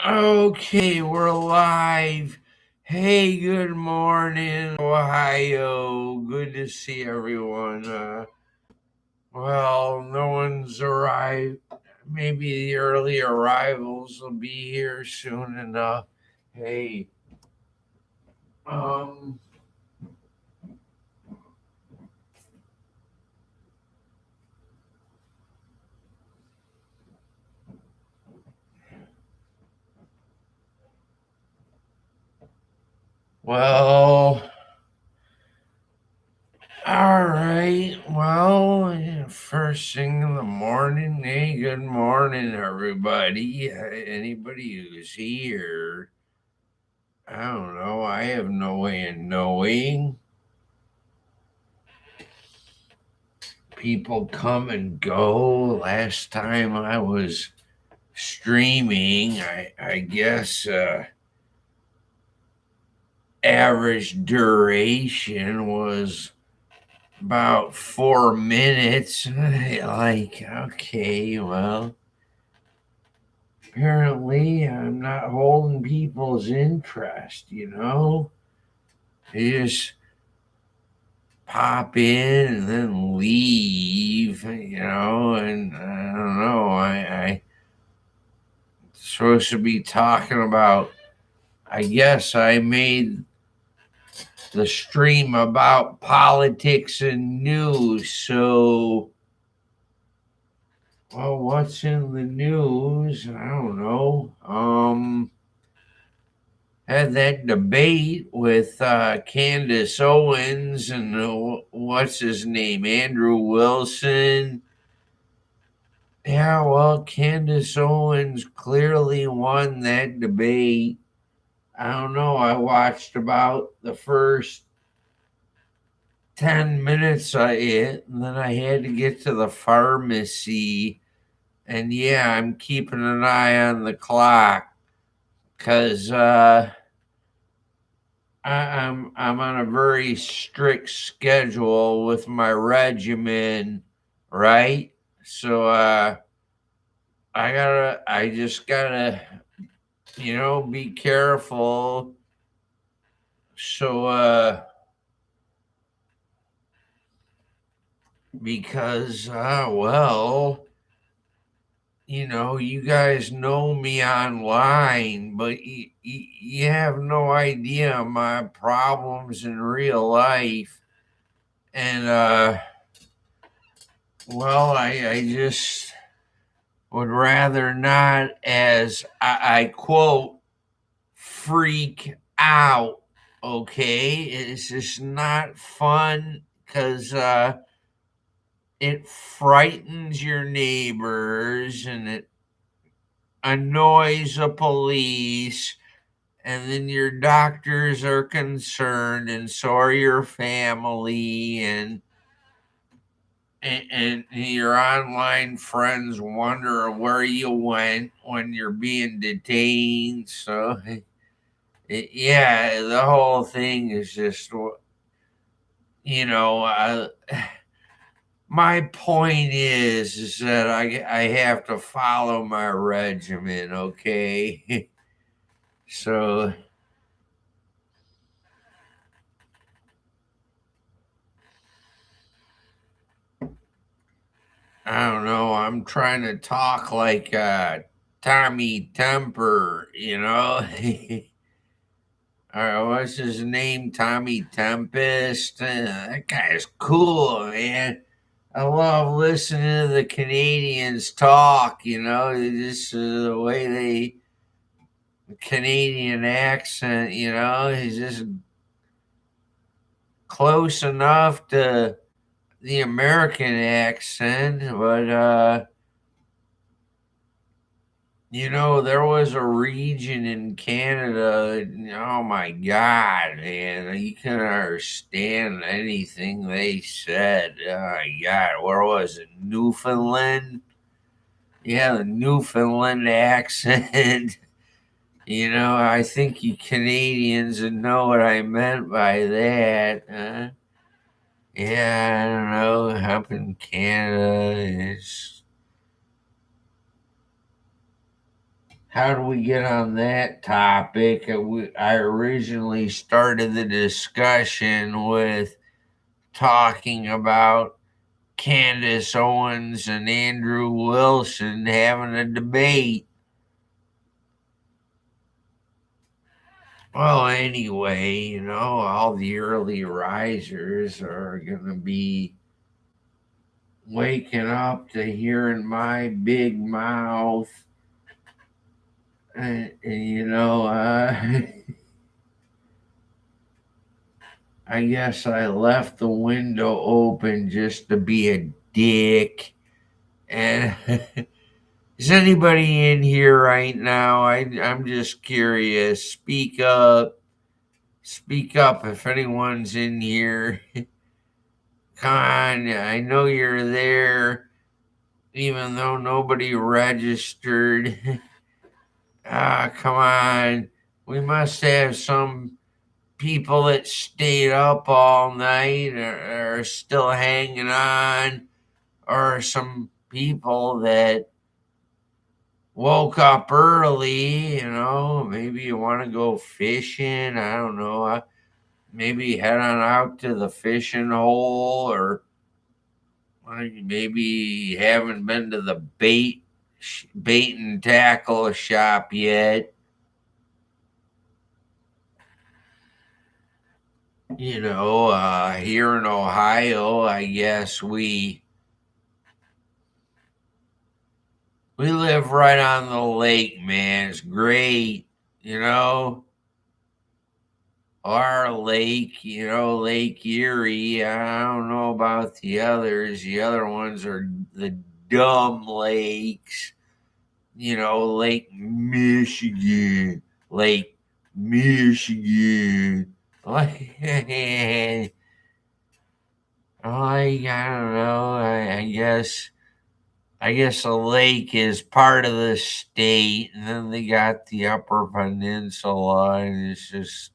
Okay, we're live. Hey, good morning, Ohio. Good to see everyone. Well, no one's arrived. Maybe the early arrivals will be here soon enough. Hey, um, well, all right. Well, first thing in the morning. Hey, good morning, everybody. Anybody who's here. I don't know. I have no way of knowing. People come and go. Last time I was streaming, I guess average duration was about 4 minutes. Like, okay, well, apparently I'm not holding people's interest. They just pop in and then leave, and I don't know. I supposed to be talking about. I guess I made the stream about politics and news. So, well, what's in the news? I don't know. Had that debate with Candace Owens and what's his name, Andrew Wilson. Yeah, well, Candace Owens clearly won that debate. I don't know. I watched about the first 10 minutes of it, and then I had to get to the pharmacy. And yeah, I'm keeping an eye on the clock because I'm on a very strict schedule with my regimen, right? So I just gotta be careful. So, because, well, you guys know me online, but you have no idea my problems in real life. And, well, I just would rather not, as I quote, freak out. Okay, it's just not fun because it frightens your neighbors and it annoys the police, and then your doctors are concerned and so are your family, and your online friends wonder where you went when you're being detained. So yeah, the whole thing is just you know uh, my point is that I have to follow my regimen, okay? So I don't know. I'm trying to talk like Tommy Temper. What's his name? Tommy Tempest. That guy's cool, man. I love listening to the Canadians talk. Just the way the Canadian accent. Is just close enough to the American accent, but there was a region in Canada. Oh my God, man! You couldn't understand anything they said. Oh my God, where was it? Newfoundland? Yeah, the Newfoundland accent. I think you Canadians would know what I meant by that. Yeah, I don't know. Up in Canada, it's how do we get on that topic? I originally started the discussion with talking about Candace Owens and Andrew Wilson having a debate. Well, anyway, all the early risers are going to be waking up to hearing my big mouth. And I guess I left the window open just to be a dick. And is anybody in here right now? I'm just curious. Speak up. Speak up if anyone's in here. Come on. I know you're there, even though nobody registered. Come on. We must have some people that stayed up all night are still hanging on, or some people that woke up early. Maybe you want to go fishing. I don't know. Maybe head on out to the fishing hole, or maybe you haven't been to the bait and tackle shop yet. Here in Ohio, I guess we live right on the lake, man. It's great, you know. Our lake, Lake Erie. I don't know about the others. The other ones are the dumb lakes. Lake Michigan, Lake Michigan. Like, I don't know. I guess a lake is part of the state, and then they got the Upper Peninsula, and it's just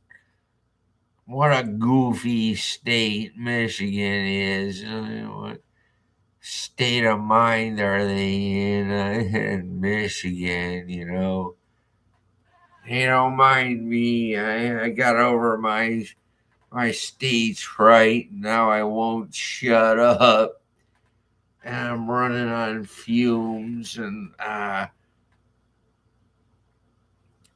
what a goofy state Michigan is. What state of mind are they in, in Michigan? Hey, don't mind me. I got over my stage fright. Now I won't shut up. And I'm running on fumes and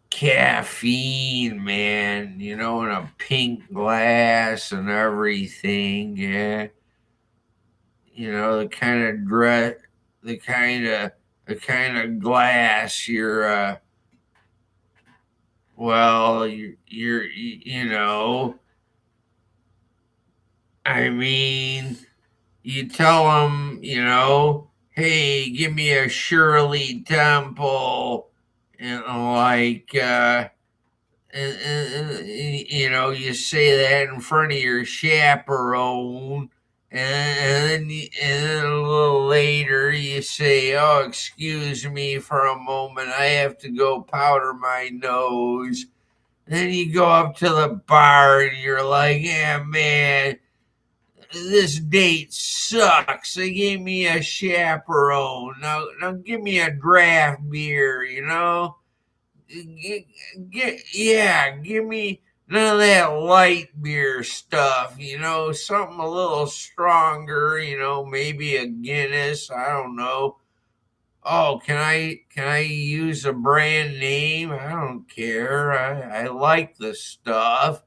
caffeine, man. In a pink glass and everything. Yeah, the kind of dress, the kind of glass you're. I mean, you tell them, hey, give me a Shirley Temple, like, you say that in front of your chaperone, and then a little later you say, oh, excuse me for a moment, I have to go powder my nose. Then you go up to the bar and you're like, yeah, man, this date sucks. They gave me a chaperone. Now give me a draft beer, give me none of that light beer stuff, something a little stronger, maybe a Guinness, I don't know. Oh, can I use a brand name? I don't care. I like the stuff.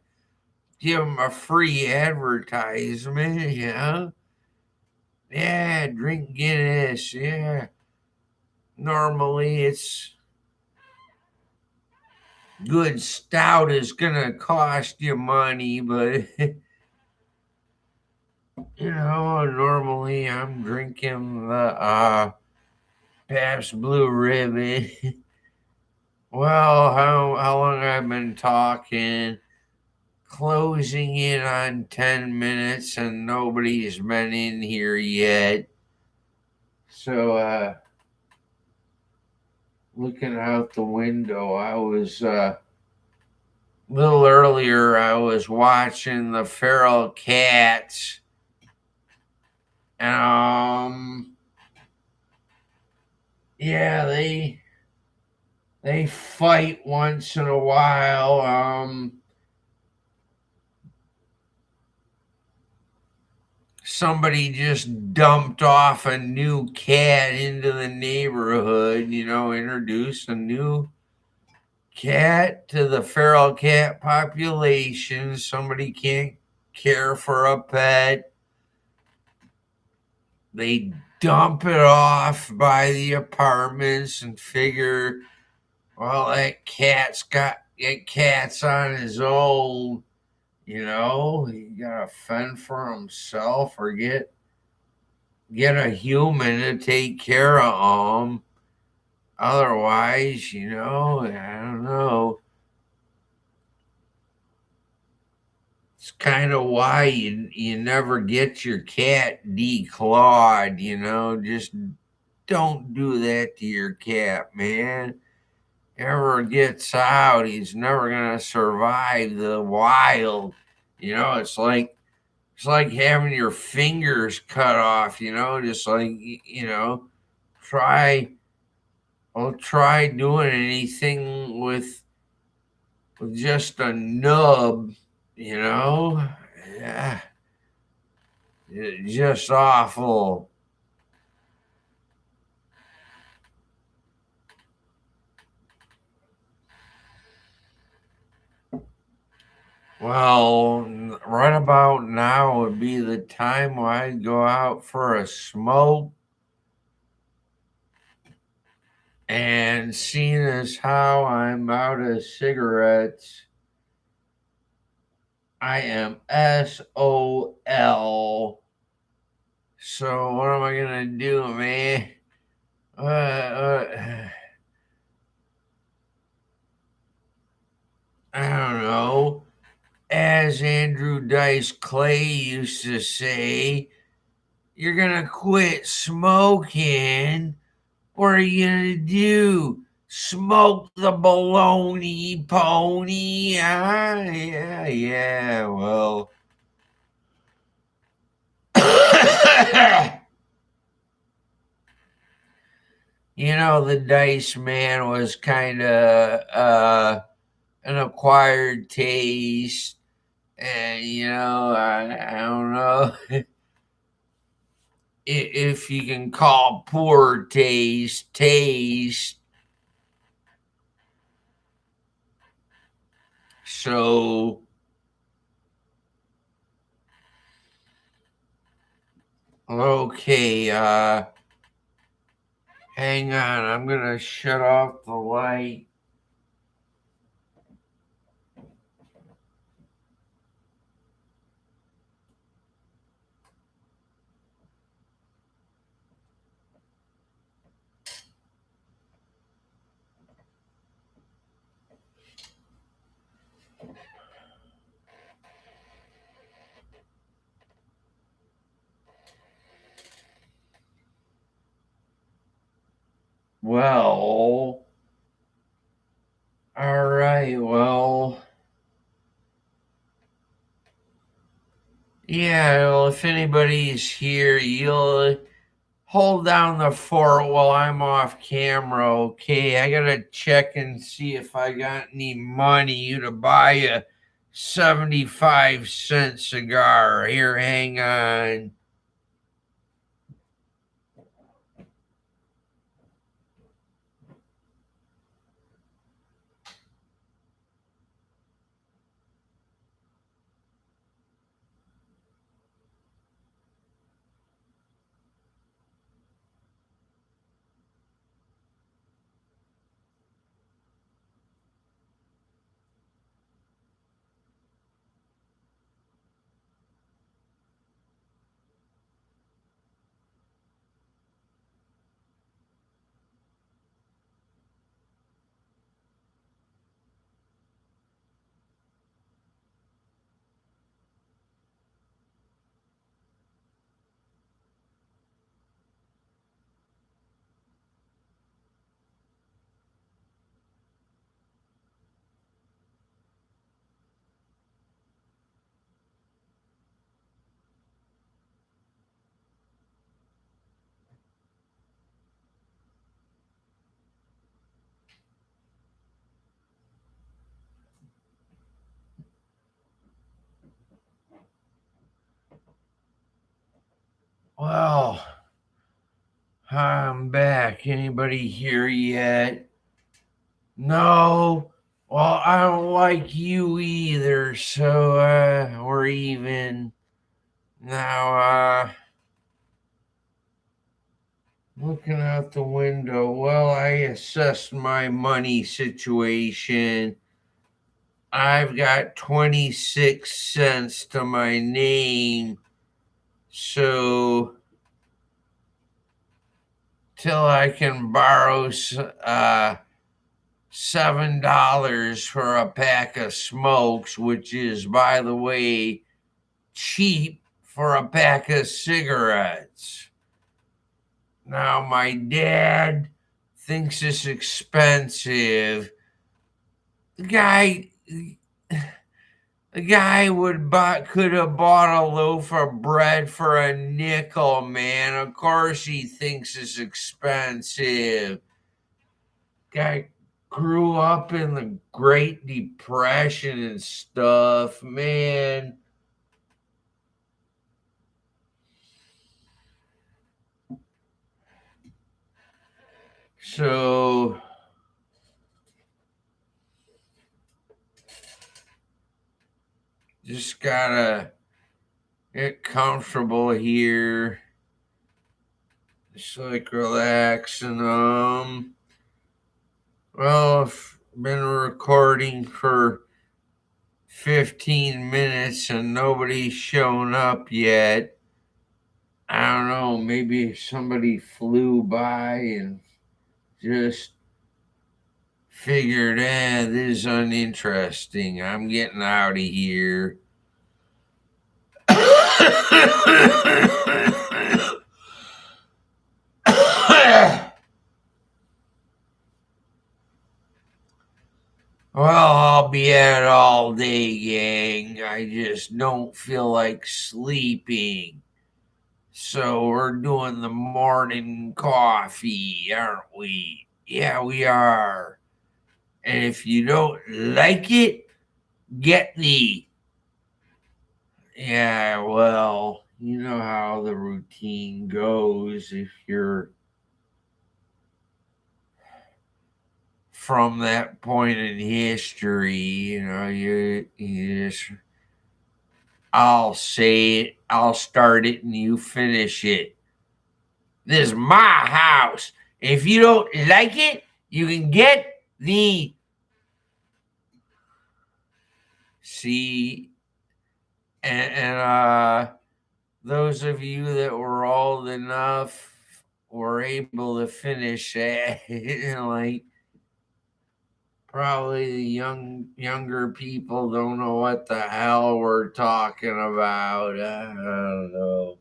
Give them a free advertisement, Yeah, drink Guinness, yeah. Normally it's good stout is gonna cost you money, but normally I'm drinking the Pabst Blue Ribbon. Well, how long I've been talking? Closing in on 10 minutes and nobody's been in here yet. So looking out the window, I was a little earlier I was watching the feral cats. And yeah, they fight once in a while. Somebody just dumped off a new cat into the neighborhood, introduced a new cat to the feral cat population. Somebody can't care for a pet. They dump it off by the apartments and figure, well, that cat's on his own. He gotta fend for himself or get a human to take care of him. Otherwise, I don't know. It's kind of why you never get your cat declawed. Just don't do that to your cat, man. Ever gets out, he's never gonna survive the wild. It's like having your fingers cut off. Just like try. I'll try doing anything with just a nub. Yeah, just awful. Well, right about now would be the time when I'd go out for a smoke. And seeing as how I'm out of cigarettes, I am SOL. So what am I gonna do, man? I don't know. As Andrew Dice Clay used to say, you're gonna quit smoking. What are you gonna do? Smoke the baloney pony? Yeah, well. The Dice Man was kind of an acquired taste. And, I don't know if you can call poor taste. So, okay, hang on. I'm going to shut off the light. Well, all right. Well, yeah. Well, if anybody's here, you'll hold down the fort while I'm off camera. Okay, I gotta check and see if I got any money to buy a 75-cent cigar. Here, hang on. I'm back. Anybody here yet? No. Well, I don't like you either, so we're even. Now, looking out the window, well, I assessed my money situation. I've got 26 cents to my name, so till I can borrow $7 for a pack of smokes, which is, by the way, cheap for a pack of cigarettes. Now, my dad thinks it's expensive. The guy. Could have bought a loaf of bread for a nickel, man. Of course he thinks it's expensive. Guy grew up in the Great Depression and stuff, man. So just gotta get comfortable here. Just like relax and well, I've been recording for 15 minutes and nobody's shown up yet. I don't know, maybe somebody flew by and just figured, this is uninteresting. I'm getting out of here. Well, I'll be at it all day, gang. I just don't feel like sleeping. So we're doing the morning coffee, aren't we? Yeah, we are. And if you don't like it, get the. Yeah, well, you know how the routine goes if you're from that point in history, you just. I'll say it, I'll start it, and you finish it. This is my house. If you don't like it, you can get the. See, and those of you that were old enough were able to finish it. Like, probably the younger people don't know what the hell we're talking about. I don't know.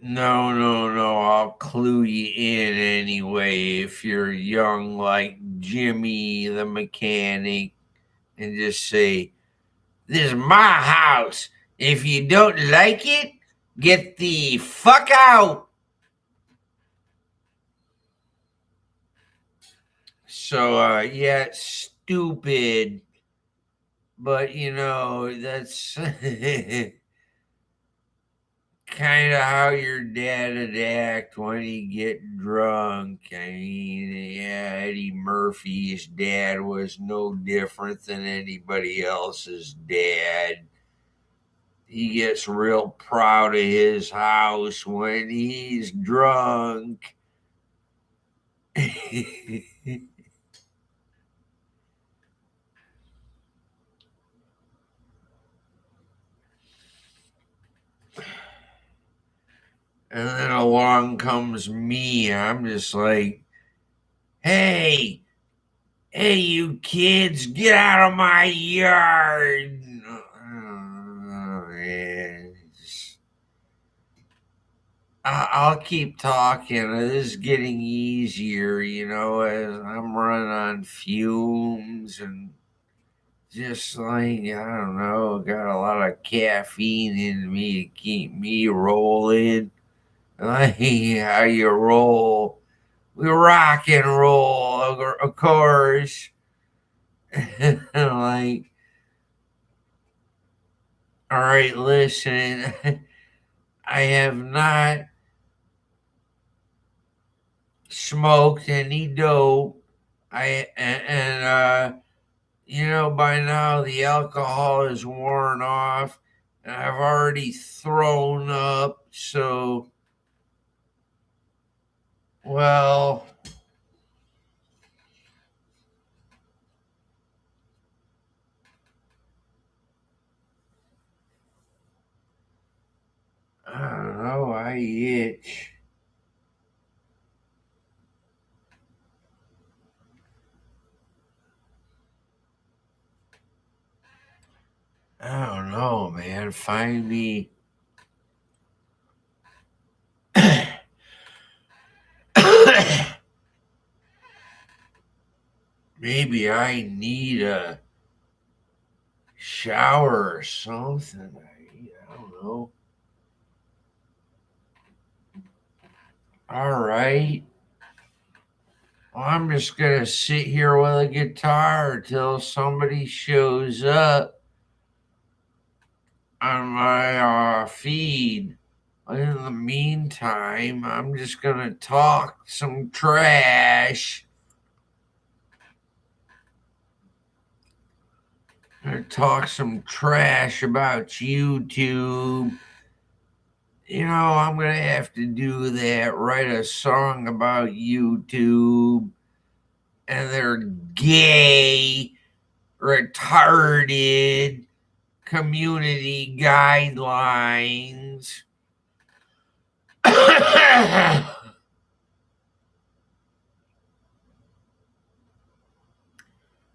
No. I'll clue you in anyway if you're young like Jimmy the mechanic and just say, this is my house. If you don't like it, get the fuck out. So, yeah, it's stupid. But, that's kind of how your dad would act when he get drunk. I mean, yeah, Eddie Murphy's dad was no different than anybody else's dad. He gets real proud of his house when he's drunk. And then along comes me. I'm just like, hey, you kids, get out of my yard. I'll keep talking. This is getting easier, as I'm running on fumes and just like, I don't know, got a lot of caffeine in me to keep me rolling. Like how you roll. We rock and roll, of course. Like, All right, listen. I have not smoked any dope. By now the alcohol is worn off, and I've already thrown up. So, well, I don't know. I itch. I don't know, man. Find me. Maybe I need a shower or something. I don't know. All right. Well, I'm just going to sit here with a guitar till somebody shows up on my feed. In the meantime, I'm just going to talk some trash. Talk some trash about YouTube. I'm going to have to do that, write a song about YouTube and their gay, retarded community guidelines.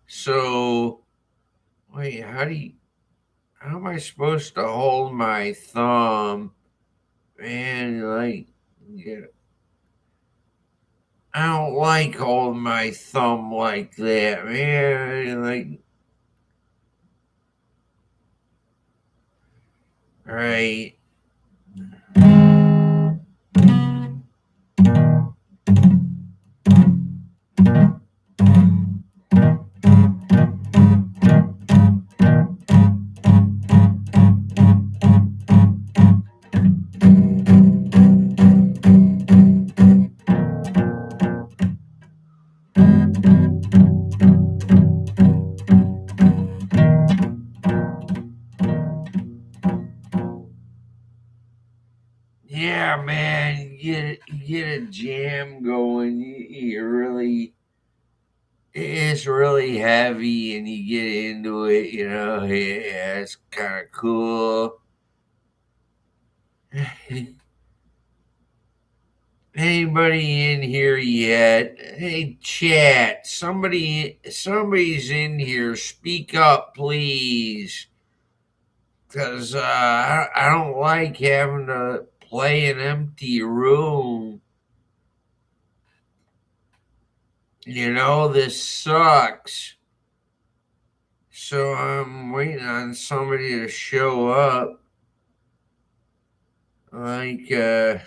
So, wait, how am I supposed to hold my thumb? Man, yeah, I don't like holding my thumb like that, man. Right. Yeah, man, you get a jam going. It's really heavy, and you get into it. Yeah, it's kind of cool. Anybody in here yet? Hey, chat. Somebody's in here. Speak up, please. Because I don't like having to play an empty room. This sucks. So I'm waiting on somebody to show up. Like, yeah,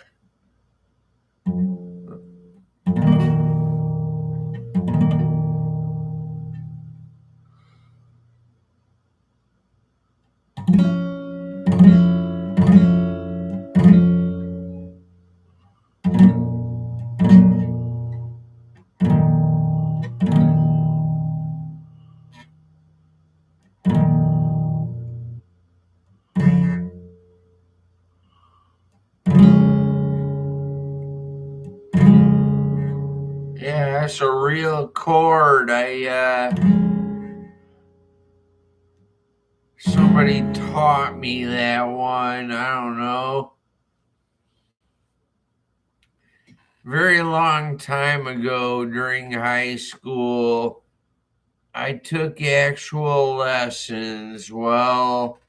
that's a real chord. Somebody taught me that one. I don't know. Very long time ago during high school, I took actual lessons. Well,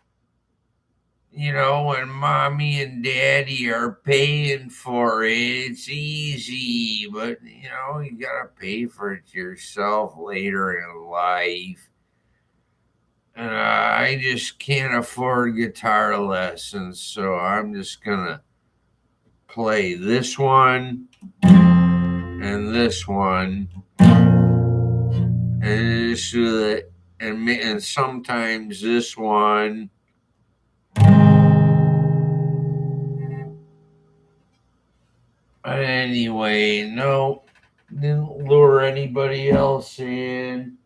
when mommy and daddy are paying for it, it's easy. But, you got to pay for it yourself later in life. And I just can't afford guitar lessons. So I'm just going to play this one and this one. And just do that. And sometimes this one. But anyway, no, didn't lure anybody else in.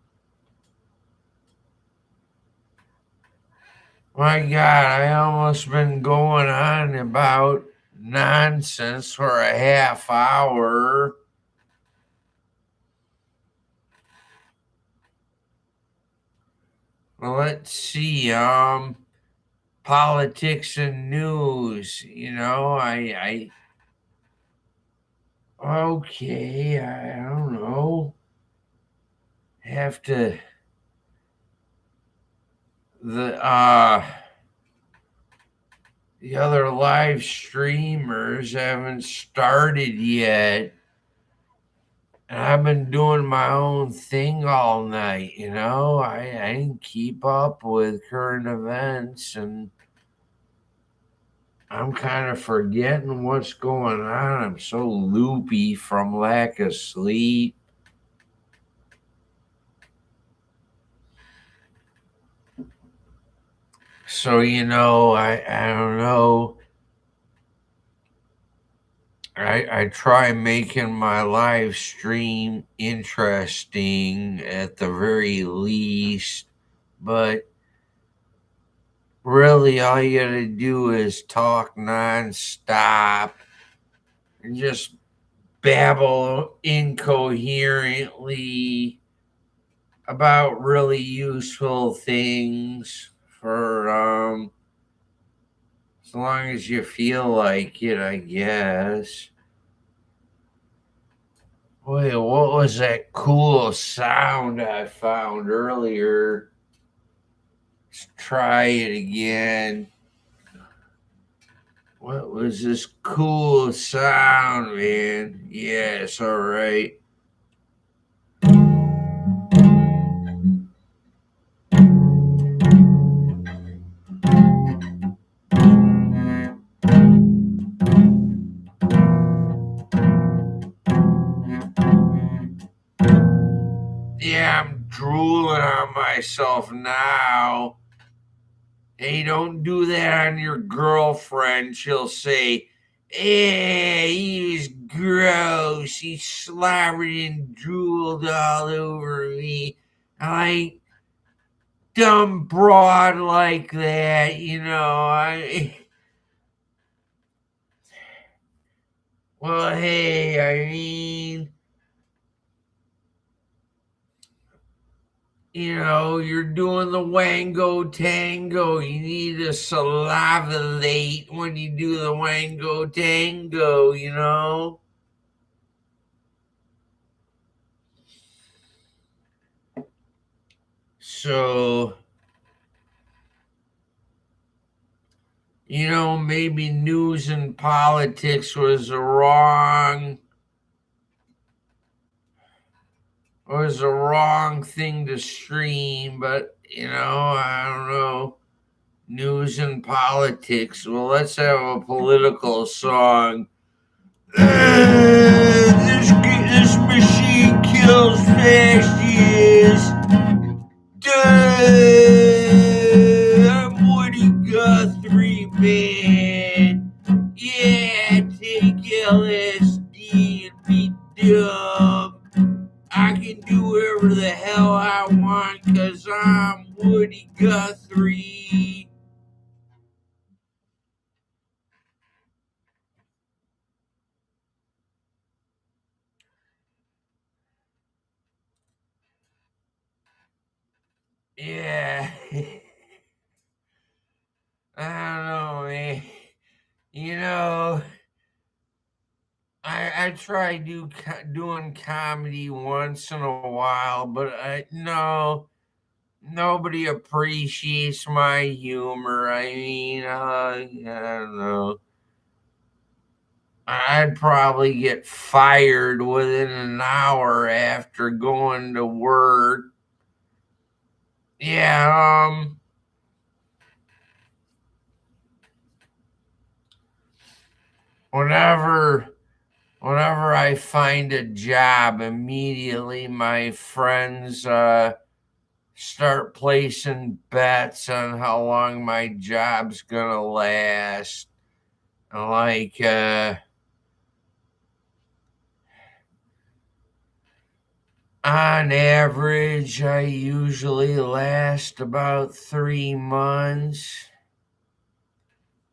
My God, I almost been going on about nonsense for a half hour. Well, let's see. Politics and news. Okay, I don't know. Have to the the other live streamers haven't started yet. And I've been doing my own thing all night, I didn't keep up with current events, and I'm kind of forgetting what's going on. I'm so loopy from lack of sleep. So, I don't know. I try making my live stream interesting at the very least, but really all you gotta do is talk nonstop and just babble incoherently about really useful things for as long as you feel like it, I guess. Wait, what was that cool sound I found earlier? Let's try it again. What was this cool sound, man? Yes, all right. Yeah, I'm drooling on myself now. Hey, don't do that on your girlfriend. She'll say, he's gross. He slobbered and drooled all over me. I like dumb broad like that. Well, hey, I mean, you're doing the wango tango. You need to salivate when you do the wango tango. So, maybe news and politics was the wrong thing to stream, but I don't know. News and politics. Well, let's have a political song. This machine kills fascists. I'm Woody Guthrie, man. Yeah, take LSD and be dumb. I can do whatever the hell I want because I'm Woody Guthrie. Yeah. I don't know, man. You know, I try doing comedy once in a while, but no, nobody appreciates my humor. I mean, I don't know. I'd probably get fired within an hour after going to work. Yeah, whenever whenever I find a job, immediately my friends start placing bets on how long my job's gonna last. Like On average, I usually last about 3 months.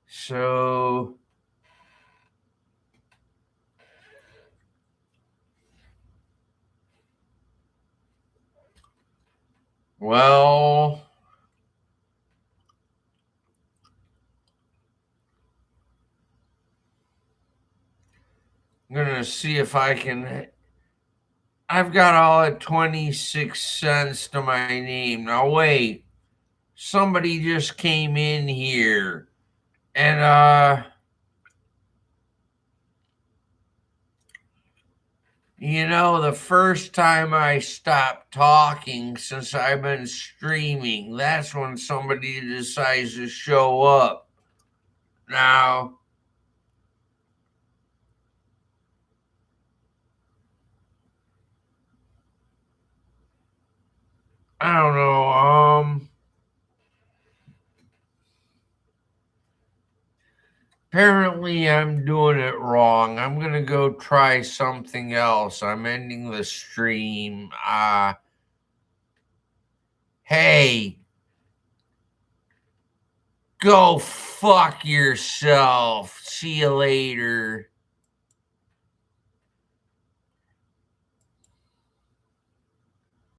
So, well, I'm going to see if I can. I've got all at 26 cents to my name. Now, wait. Somebody just came in here. And, the first time I stopped talking since I've been streaming, that's when somebody decides to show up. Now, I don't know. Apparently I'm doing it wrong. I'm gonna go try something else. I'm ending the stream. Hey, go fuck yourself. See you later.